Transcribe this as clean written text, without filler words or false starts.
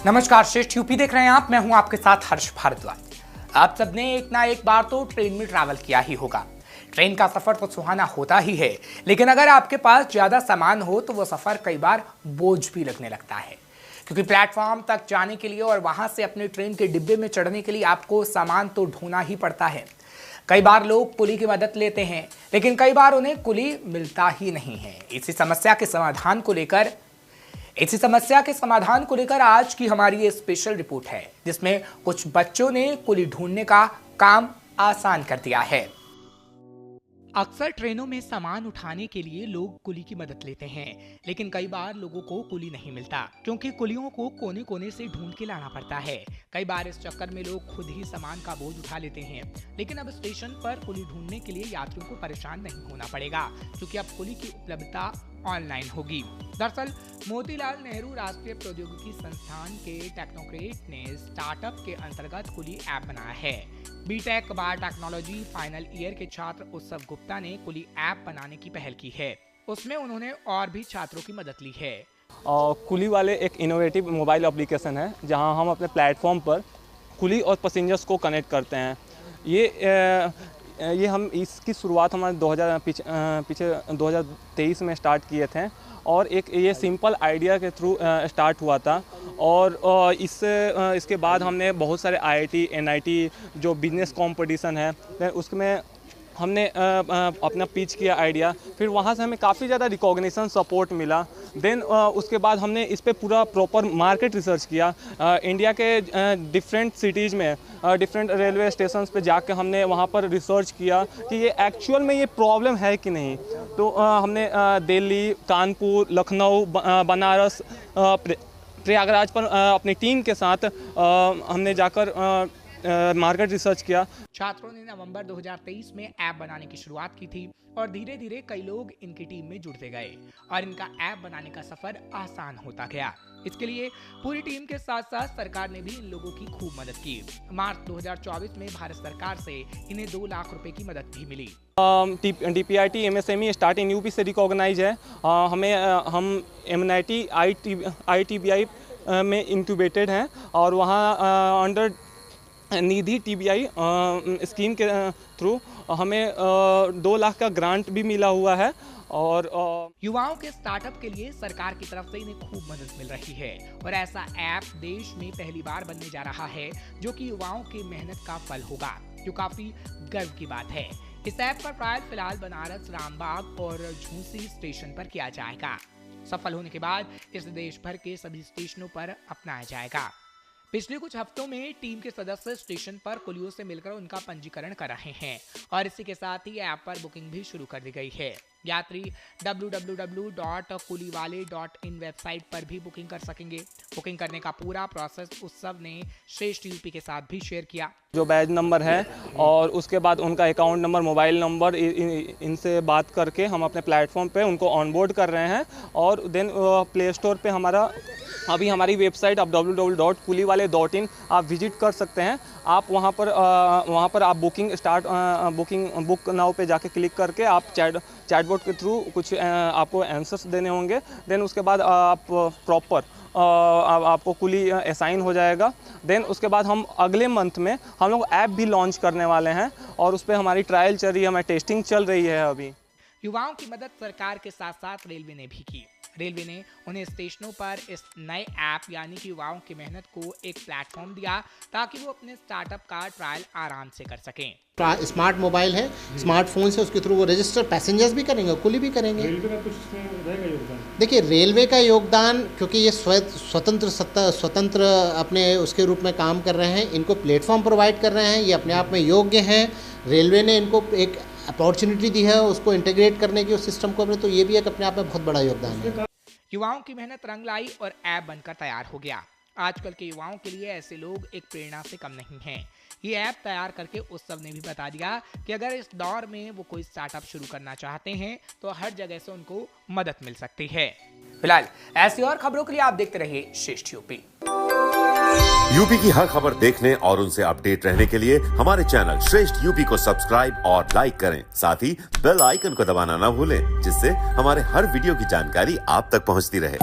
नमस्कार, श्रेष्ठ यूपी देख रहे हैं आप। मैं हूं आपके साथ हर्ष भारद्वाज। आप सबने एक ना एक बार तो ट्रेन में ट्रैवल किया ही होगा। ट्रेन का सफर तो सुहाना होता ही है, लेकिन अगर आपके पास ज्यादा सामान हो तो वो सफर कई बार बोझ भी लगने लगता है, क्योंकि प्लेटफॉर्म तक जाने के लिए और वहां से अपने ट्रेन के डिब्बे में चढ़ने के लिए आपको सामान तो ढोना ही पड़ता है। कई बार लोग कुली की मदद लेते हैं, लेकिन कई बार उन्हें कुली मिलता ही नहीं है। इसी समस्या के समाधान को लेकर आज की हमारी ये स्पेशल रिपोर्ट है, जिसमें कुछ बच्चों ने कुली ढूंढने का काम आसान कर दिया है। अक्सर ट्रेनों में सामान उठाने के लिए लोग कुली की मदद लेते हैं, लेकिन कई बार लोगों को कुली नहीं मिलता, क्योंकि कुलियों को कोने कोने से ढूंढ के लाना पड़ता है। कई बार इस चक्कर में लोग खुद ही सामान का बोझ उठा लेते हैं। लेकिन अब स्टेशन पर कुली ढूंढने के लिए यात्रियों को परेशान नहीं होना पड़ेगा, क्योंकि अब कुली की उपलब्धता ऑनलाइन होगी। दरअसल मोतीलाल नेहरू राष्ट्रीय प्रौद्योगिकी संस्थान के टेक्नोक्रेट ने स्टार्टअप के अंतर्गत कुली ऐप बनाया है। बीटेक बायोटेक्नोलॉजी फाइनल ईयर के छात्र उत्सव गुप्ता ने कुली ऐप बनाने की पहल की है। उसमें उन्होंने और भी छात्रों की मदद ली है। कुली वाले एक इनोवेटिव मोबाइल एप्लीकेशन है, जहां हम अपने प्लेटफॉर्म पर कुली और पैसेंजर्स को कनेक्ट करते हैं। ये हम इसकी शुरुआत हमारे 2023 में स्टार्ट किए थे, और एक ये सिंपल आइडिया के थ्रू स्टार्ट हुआ था। और इसके बाद हमने बहुत सारे IIT NIT जो बिजनेस कंपटीशन है उसमें हमने अपना पिच किया आइडिया। फिर वहाँ से हमें काफ़ी ज़्यादा रिकॉग्निशन सपोर्ट मिला। देन उसके बाद हमने इस पे पूरा प्रॉपर मार्केट रिसर्च किया। इंडिया के डिफरेंट सिटीज़ में डिफरेंट रेलवे स्टेशन पे जाके हमने वहाँ पर रिसर्च किया कि ये एक्चुअल में ये प्रॉब्लम है कि नहीं। तो हमने दिल्ली, कानपुर, लखनऊ, बनारस, प्रयागराज पर अपनी टीम के साथ हमने जाकर मार्केट रिसर्च किया। छात्रों ने नवंबर 2023 में ऐप बनाने की शुरुआत की थी, और धीरे धीरे कई लोग इनकी टीम में जुड़ते गए और इनका ऐप बनाने का सफर आसान होता गया। इसके लिए पूरी टीम के साथ साथ सरकार ने भी इन लोगों की खूब मदद की। मार्च 2024 में भारत सरकार से इन्हें 2 लाख रुपए की मदद भी मिली। DPIT MSME start in UP से रिकॉग्नाइज है। हम MNIT ITBI में इंक्यूबेटेड हैं, और वहाँ अंडर निधि TBI स्कीम के थ्रू हमें 2 लाख का ग्रांट भी मिला हुआ है। और युवाओं के स्टार्टअप के लिए सरकार की तरफ से इन्हें खूब मदद मिल रही है, और ऐसा ऐप देश में पहली बार बनने जा रहा है, जो कि युवाओं की मेहनत का फल होगा, जो काफी गर्व की बात है। इस ऐप का ट्रायल फिलहाल बनारस, रामबाग और झूंसी स्टेशन पर किया जाएगा। सफल होने के बाद इसे देश भर के सभी स्टेशनों पर अपनाया जाएगा। पिछले कुछ हफ्तों में टीम के सदस्य स्टेशन पर कुलियों से मिलकर उनका पंजीकरण कर रहे हैं, और इसी के साथ ही ऐप पर बुकिंग भी शुरू कर दी गई है। यात्री www.kuliwale.in वेबसाइट पर भी बुकिंग कर सकेंगे। बुकिंग करने का पूरा प्रोसेस उत्सव ने श्रेष्ठ यूपी के साथ भी शेयर किया। जो बैज नंबर है और उसके बाद उनका अकाउंट नंबर, मोबाइल नंबर, इनसे बात करके हम अपने प्लेटफॉर्म पे उनको ऑनबोर्ड कर रहे हैं। और देन प्ले स्टोर पे हमारी वेबसाइट आप www.kuliwale.in आप विजिट कर सकते हैं। आप वहाँ पर आप बुक नाउ पे जाके क्लिक करके आप चैटबॉट के थ्रू कुछ आपको आंसर्स देने होंगे। देन उसके बाद आप प्रॉपर आपको कुली असाइन हो जाएगा। देन उसके बाद हम अगले मंथ में हम लोग ऐप भी लॉन्च करने वाले हैं, और उस पर हमारी ट्रायल चल रही है, हमारी टेस्टिंग चल रही है अभी। युवाओं की मदद सरकार के साथ साथ रेलवे ने भी की। रेलवे ने उन्हें स्टेशनों पर इस नए ऐप यानी कि युवाओं की मेहनत को एक प्लेटफॉर्म दिया, ताकि वो अपने स्टार्टअप का ट्रायल आराम से कर सकें। स्मार्ट मोबाइल है, स्मार्टफोन से उसके थ्रू वो रजिस्टर पैसेंजर्स भी करेंगे, कुली भी करेंगे। रेलवे का कुछ रहेगा योगदान? देखिए, रेलवे का योगदान, क्योंकि ये स्वतंत्र अपने उसके रूप में काम कर रहे हैं, इनको प्लेटफॉर्म प्रोवाइड कर रहे हैं, ये अपने आप में योग्य हैं। रेलवे ने इनको एक अपॉर्चुनिटी दी है उसको इंटीग्रेट करने की उस सिस्टम को, तो ये भी एक अपने आप में बहुत बड़ा योगदान है। युवाओं की मेहनत रंग लाई और ऐप बनकर तैयार हो गया। आजकल के युवाओं के लिए ऐसे लोग एक प्रेरणा से कम नहीं हैं। ये ऐप तैयार करके उत्सव ने भी बता दिया कि अगर इस दौर में वो कोई स्टार्टअप शुरू करना चाहते हैं तो हर जगह से उनको मदद मिल सकती है। फिलहाल ऐसी और खबरों के लिए आप देखते रहिए श्रेष्ठ यूपी। यूपी की हर खबर देखने और उनसे अपडेट रहने के लिए हमारे चैनल श्रेष्ठ यूपी को सब्सक्राइब और लाइक करें। साथ ही बेल आइकन को दबाना ना भूलें, जिससे हमारे हर वीडियो की जानकारी आप तक पहुंचती रहे।